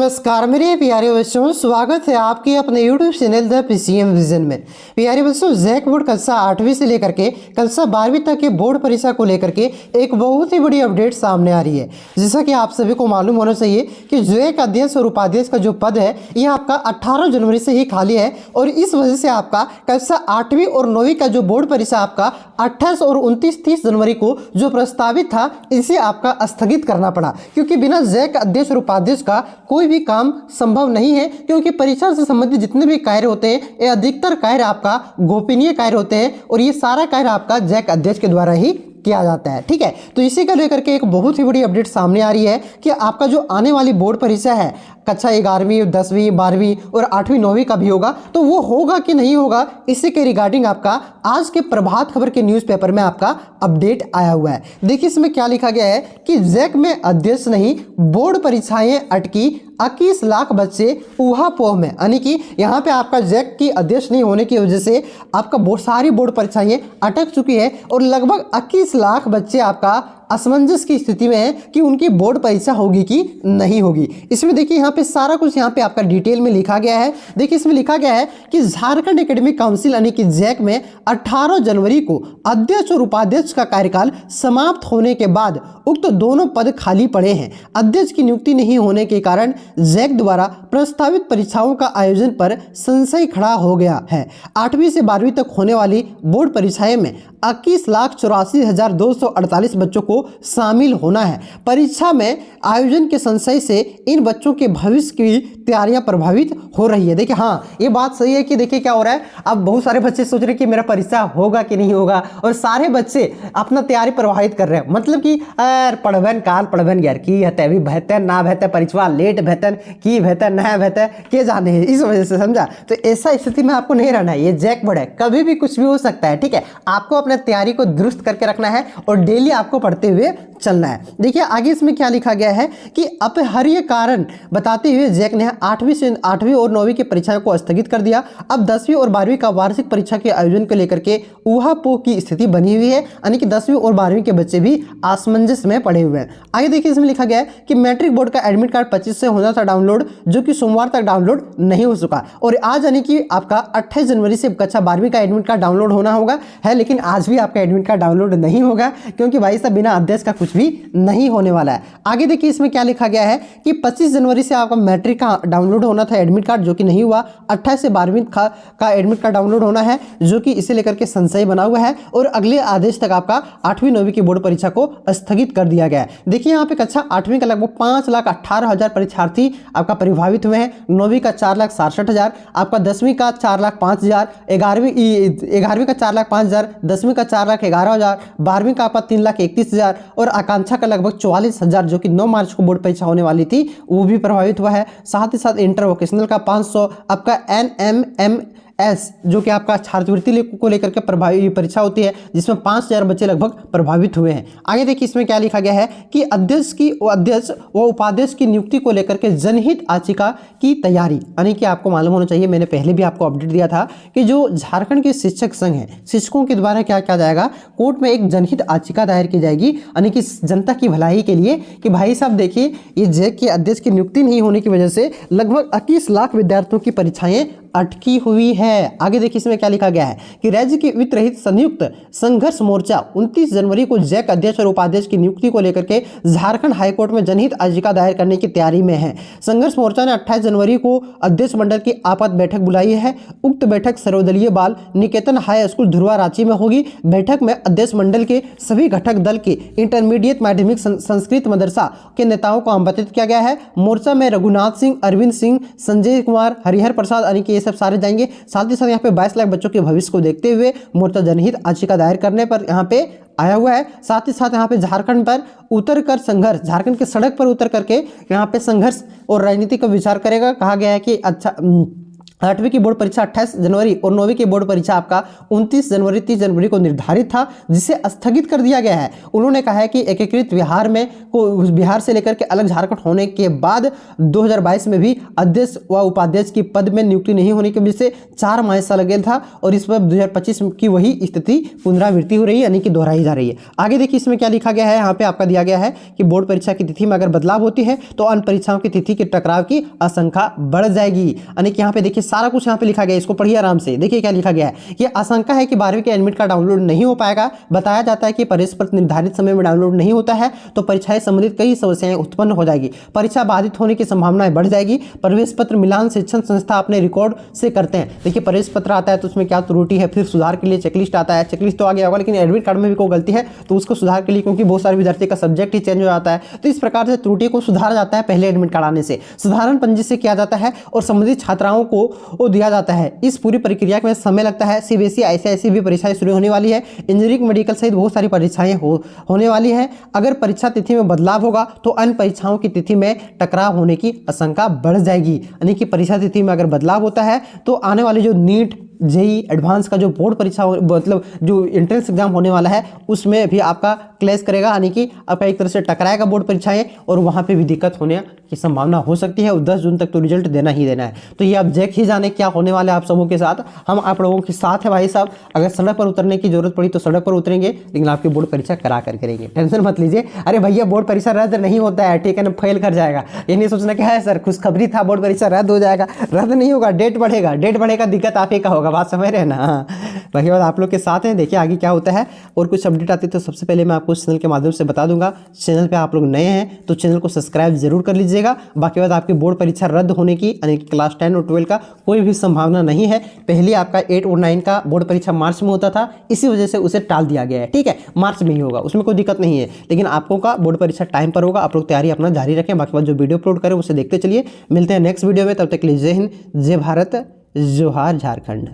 नमस्कार मेरे प्यारे बच्चों, स्वागत है आपके अपने YouTube channel the PCM vision में। प्यारे बच्चों, जैक बोर्ड कक्षा 8वीं से लेकर के कक्षा 12वीं तक के बोर्ड परीक्षा को लेकर के एक बहुत ही बड़ी अपडेट सामने आ रही है। जैसा कि आप सभी को मालूम होना चाहिए कि जैक अध्यक्ष और उपाध्यक्ष का जो पद है यह आपका 18 जनवरी से ही खाली है और इस वजह से आपका कक्षा 8वीं और 9वीं का जो बोर्ड परीक्षा आपका 28 और 29-30 जनवरी को जो प्रस्तावित था इसे आपका स्थगित करना पड़ा, क्योंकि बिना जैक अध्यक्ष और उपाध्यक्ष का कोई भी काम संभव नहीं है। क्योंकि परीक्षा से संबंधित जितने भी कार्य होते हैं ये अधिकतर कार्य आपका गोपनीय कार्य होते हैं और ये सारा कार्य आपका जैक अध्यक्ष के द्वारा ही किया जाता है। ठीक है, तो इसी को लेकर के एक बहुत ही बड़ी अपडेट सामने आ रही है कि आपका जो आने वाली बोर्ड परीक्षा है कक्षा 11वीं 10वीं 12वीं और 8वीं 9वीं का भी होगा, तो वो होगा कि नहीं होगा, इसी के रिगार्डिंग आपका आज के प्रभात खबर के न्यूज़पेपर में आपका अपडेट आया हुआ है। देखिए इसमें क्या लिखा गया है कि जैक में अध्यक्ष नहीं, बोर्ड परीक्षाएं अटकी, 21 लाख बच्चे ऊहापोह में। यानी कि यहाँ पे आपका जैक की अध्यक्ष नहीं होने की वजह से आपका सारी बोर्ड परीक्षाएं अटक चुकी है और लगभग 21 लाख बच्चे आपका असमंजस की स्थिति में है कि उनकी बोर्ड परीक्षा होगी कि नहीं होगी। इसमें देखिए यहाँ पे सारा कुछ यहाँ पे आपका डिटेल में लिखा गया है। देखिए इसमें लिखा गया है कि झारखंड एकेडमिक काउंसिल यानी कि जैक में 18 जनवरी को अध्यक्ष और उपाध्यक्ष का कार्यकाल समाप्त होने के बाद उक्त दोनों पद खाली पड़े हैं। अध्यक्ष की नियुक्ति नहीं होने के कारण जैक द्वारा प्रस्तावित परीक्षाओं का आयोजन पर संशय खड़ा हो गया है। 8वीं से 12वीं तक होने वाली बोर्ड परीक्षाएं में 21,84,248 बच्चों को शामिल होना है। परीक्षा में आयोजन के संशय से इन बच्चों के भविष्य की तैयारियां प्रभावित हो रही है। देखिए हाँ, ये बात सही है कि देखिए क्या हो रहा है, अब बहुत सारे बच्चे सोच रहे हैं कि मेरा परीक्षा होगा कि नहीं होगा और सारे बच्चे अपना तैयारी प्रभावित कर रहे हैं। मतलब कि पढ़बन काल पढ़बन यार की हते अभी बेहतर ना बेहतर परीक्षा लेट बेहतर की बेहतर ना बेहतर के जाने हैं, इस वजह से समझा। तो ऐसा स्थिति में आपको नहीं रहना है, ये जैक बोर्ड है, कभी भी कुछ भी हो सकता है। ठीक है, आपको अपने तैयारी को दुरुस्त करके रखना है और डेली आपको पढ़ते हुए चलना है। देखिए आगे इसमें क्या लिखा गया है कि अपरिहार्य कारण बताते हुए जैक ने 8वीं और 9वीं की परीक्षाओं को स्थगित कर दिया। अब 10वीं और 12वीं का वार्षिक परीक्षा के आयोजन को लेकर के ऊहापोह की स्थिति बनी हुई है, यानी कि 10वीं और 12वीं के बच्चे भी असमंजस में पड़े हुए हैं। आगे देखिए इसमें लिखा गया है कि मैट्रिक बोर्ड का एडमिट कार्ड 25 से होना था डाउनलोड, जो कि सोमवार तक डाउनलोड नहीं हो चुका और आज यानी कि आपका 28 जनवरी से कक्षा 12वीं का एडमिट कार्ड डाउनलोड होना होगा है, लेकिन आज भी आपका एडमिट कार्ड डाउनलोड नहीं होगा क्योंकि भाई साहब बिना अध्यक्ष का कुछ भी नहीं होने वाला है। आगे देखिए इसमें क्या लिखा गया है कि 25 जनवरी से आपका मैट्रिक का डाउनलोड होना था एडमिट कार्ड, जो कि नहीं हुआ। 28 से 12वीं का एडमिट कार्ड डाउनलोड होना है, जो कि इसे लेकर के संशय बना हुआ है और अगले आदेश तक आपका 8वीं 9वीं की बोर्ड परीक्षा को स्थगित कर दिया गया है। देखिए यहाँ पे कक्षा 8वीं का लगभग 5,18,000 परीक्षार्थी आपका प्रभावित हुए हैं, 9वीं का 4,67,000, आपका 10वीं का 4,05,000, 11वीं का 4,05,000, 10वीं का 4,11,000, 12वीं का आपका 3,31,000 और आकांक्षा का लगभग 44,000 जो कि 9 मार्च को बोर्ड परीक्षा होने वाली थी वो भी प्रभावित हुआ है। साथ ही साथ इंटर वोकेशनल का 500, आपका NMMS जो कि आपका छात्रवृत्ति को लेकर के प्रभावी परीक्षा होती है जिसमें 5,000 बच्चे लगभग प्रभावित हुए हैं। आगे देखिए इसमें क्या लिखा गया है कि अध्यक्ष व उपाध्यक्ष की नियुक्ति को लेकर के जनहित याचिका की तैयारी, यानी कि आपको मालूम होना चाहिए, मैंने पहले भी आपको अपडेट दिया था कि जो झारखंड के शिक्षक संघ है, शिक्षकों के द्वारा क्या किया जाएगा, कोर्ट में एक जनहित याचिका दायर की जाएगी, यानी कि जनता की भलाई के लिए कि भाई साहब देखिए ये जैक के अध्यक्ष की नियुक्ति नहीं होने की वजह से लगभग 21 लाख विद्यार्थियों की परीक्षाएं अटकी हुई है। आगे देखिए इसमें क्या लिखा गया है कि राज्य की वित्त रहित संयुक्त संघर्ष मोर्चा 29 जनवरी को जैक अध्यक्ष और उपाध्यक्ष की नियुक्ति को लेकर के झारखंड हाईकोर्ट में जनहित याचिका दायर करने की तैयारी में है। संघर्ष मोर्चा ने 28 जनवरी को अध्यक्ष मंडल की आपात बैठक बुलाई है। उक्त बैठक सर्वदलीय बाल निकेतन हाई स्कूल धुरवा रांची में होगी। बैठक में अध्यक्ष मंडल के सभी घटक दल के इंटरमीडिएट माध्यमिक संस्कृत मदरसा के नेताओं को आमंत्रित किया गया है। मोर्चा में रघुनाथ सिंह, अरविंद सिंह, संजय कुमार, हरिहर प्रसाद यानी कि सब सारे जाएंगे। साथ ही साथ यहाँ पे 22 लाख बच्चों के भविष्य को देखते हुए मोर्चा जनहित याचिका दायर करने पर यहाँ पे आया हुआ है। साथ ही साथ यहाँ पे झारखंड पर उतर कर संघर्ष, झारखंड के सड़क पर उतर करके यहाँ पे संघर्ष और राजनीति का विचार करेगा। कहा गया है कि अच्छा 8वीं की बोर्ड परीक्षा 28 जनवरी और 9वीं की बोर्ड परीक्षा आपका 29 जनवरी 30 जनवरी को निर्धारित था, जिसे स्थगित कर दिया गया है। उन्होंने कहा है कि एकीकृत बिहार में को बिहार से लेकर के अलग झारखंड होने के बाद 2022 में भी अध्यक्ष व उपाध्यक्ष की पद में नियुक्ति नहीं होने की वजह से 4 माह सा लगेल था और इस पर 2025 की वही स्थिति पुनरावृत्ति हो रही है, यानी कि दोहराई जा रही है। आगे देखिए इसमें क्या लिखा गया है, यहाँ पे आपका दिया गया है कि बोर्ड परीक्षा की तिथि में अगर बदलाव होती है तो अन्य परीक्षाओं की तिथि के टकराव की आशंका बढ़ जाएगी। यानी कि यहाँ पे देखिए सारा कुछ यहाँ पे लिखा गया है, इसको पढ़िए आराम से। देखिए क्या लिखा गया है, ये आशंका है कि 12वीं के एडमिट कार्ड डाउनलोड नहीं हो पाएगा। बताया जाता है कि प्रवेश पत्र निर्धारित समय में डाउनलोड नहीं होता है तो परीक्षाएं संबंधित कई समस्याएं उत्पन्न हो जाएगी, परीक्षा बाधित होने की संभावनाएं बढ़ जाएगी। प्रवेश पत्र मिलान शिक्षण संस्था अपने रिकॉर्ड से करते हैं। देखिए प्रवेश पत्र आता है तो उसमें क्या त्रुटि है, फिर सुधार के लिए चेकलिस्ट आता है, चेकलिस्ट तो आ गया होगा, लेकिन एडमिट कार्ड में भी कोई गलती है तो उसको सुधार के लिए, क्योंकि बहुत सारे विद्यार्थी का सब्जेक्ट ही चेंज हो जाता है, तो इस प्रकार से त्रुटि को सुधारा जाता है पहले एडमिट कार्ड आने से। साधारण पंजी से किया जाता है और संबंधित छात्राओं को दिया जाता है। इस पूरी प्रक्रिया में समय लगता है। सीबीएसई आईसीएसई भी परीक्षाएं शुरू होने वाली है, इंजीनियरिंग मेडिकल सहित बहुत सारी परीक्षाएं होने वाली है। अगर परीक्षा तिथि में बदलाव होगा तो अन्य परीक्षाओं की तिथि में टकराव होने की आशंका बढ़ जाएगी। यानी कि परीक्षा तिथि में अगर बदलाव होता है तो आने वाली जो नीट जेई एडवांस का जो बोर्ड परीक्षा मतलब जो एंट्रेंस एग्जाम होने वाला है उसमें भी आपका क्लैश करेगा, यानी कि आपका एक तरह से टकराएगा बोर्ड परीक्षाएं और वहां पे भी दिक्कत होने की संभावना हो सकती है। और 10 जून तक तो रिजल्ट देना ही देना है। तो ये आप देख ही जाने क्या होने वाला है आप सबों के साथ। हम आप लोगों के साथ है भाई साहब। अगर सड़क पर उतरने की जरूरत पड़ी तो सड़क पर उतरेंगे, लेकिन आपकी बोर्ड परीक्षा करा कर करेंगे, टेंशन मत लीजिए। अरे भैया बोर्ड परीक्षा रद्द नहीं होता है, ठीक है ना, फेल कर जाएगा, ये नहीं सोचना क्या है सर खुशखबरी था बोर्ड परीक्षा रद्द हो जाएगा, रद्द नहीं होगा, डेट बढ़ेगा, डेट बढ़ेगा, दिक्कत आप ही का होगा, बात समझ रहे हैं ना। बाकी बात आप लोग के साथ हैं, देखिए आगे क्या होता है। और कुछ अपडेट आती है तो सबसे पहले मैं आपको इस चैनल के माध्यम से बता दूंगा। चैनल पे आप लोग नए हैं तो चैनल को सब्सक्राइब जरूर कर लीजिएगा। बाकी बात आपकी बोर्ड परीक्षा रद्द होने की यानी कि क्लास 10 और 12 का कोई भी संभावना नहीं है। पहले आपका 8 और 9 का बोर्ड परीक्षा मार्च में होता था, इसी वजह से उसे टाल दिया गया है, ठीक है, मार्च में ही होगा, उसमें कोई दिक्कत नहीं है। लेकिन आपको का बोर्ड परीक्षा टाइम पर होगा, आप लोग तैयारी अपना जारी रखें। बाकी बात जो वीडियो अपलोड करें उसे देखते चलिए। मिलते हैं नेक्स्ट वीडियो में, तब तक के लिए जय हिंद, जय भारत, जोहार झारखंड।